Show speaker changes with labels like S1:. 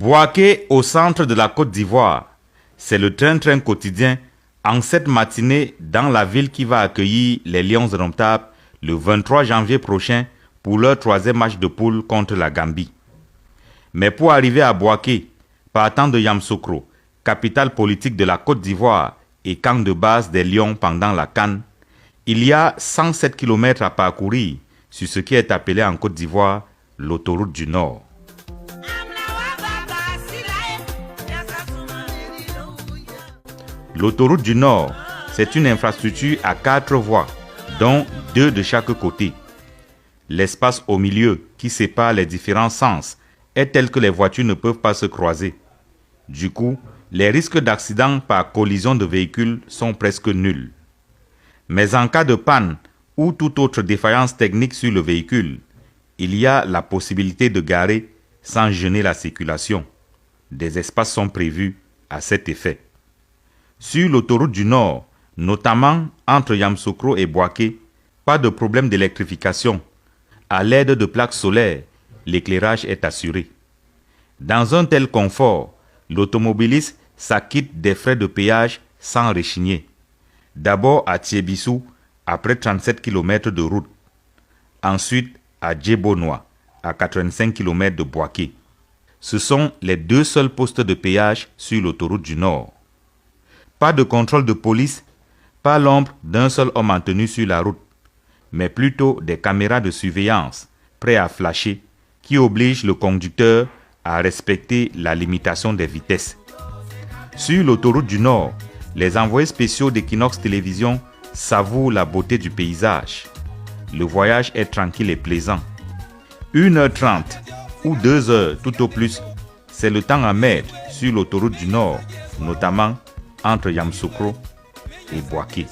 S1: Bouaké au centre de la Côte d'Ivoire. C'est le train-train quotidien en cette matinée dans la ville qui va accueillir les Lions indomptables le 23 janvier prochain pour leur troisième match de poule contre la Gambie. Mais pour arriver à Bouaké, partant de Yamoussoukro, capitale politique de la Côte d'Ivoire et camp de base des Lions pendant la CAN, il y a 107 km à parcourir sur ce qui est appelé en Côte d'Ivoire l'autoroute du Nord. L'autoroute du Nord, c'est une infrastructure à 4 voies, dont 2 de chaque côté. L'espace au milieu qui sépare les différents sens est tel que les voitures ne peuvent pas se croiser. Du coup, les risques d'accident par collision de véhicules sont presque nuls. Mais en cas de panne ou toute autre défaillance technique sur le véhicule, il y a la possibilité de garer sans gêner la circulation. Des espaces sont prévus à cet effet. Sur l'autoroute du Nord, notamment entre Yamoussoukro et Bouaké, pas de problème d'électrification. À l'aide de plaques solaires, l'éclairage est assuré. Dans un tel confort, l'automobiliste s'acquitte des frais de péage sans rechigner. D'abord à Thiébissou, après 37 km de route. Ensuite à Djebonois, à 85 km de Bouaké. Ce sont les 2 seuls postes de péage sur l'autoroute du Nord. Pas de contrôle de police, pas l'ombre d'un seul homme en tenue sur la route, mais plutôt des caméras de surveillance prêtes à flasher qui obligent le conducteur à respecter la limitation des vitesses. Sur l'autoroute du Nord, les envoyés spéciaux d'Equinox Télévision savourent la beauté du paysage. Le voyage est tranquille et plaisant. 1h30 ou 2h tout au plus, c'est le temps à mettre sur l'autoroute du Nord, notamment entre Yamoussoukro et Bouaké.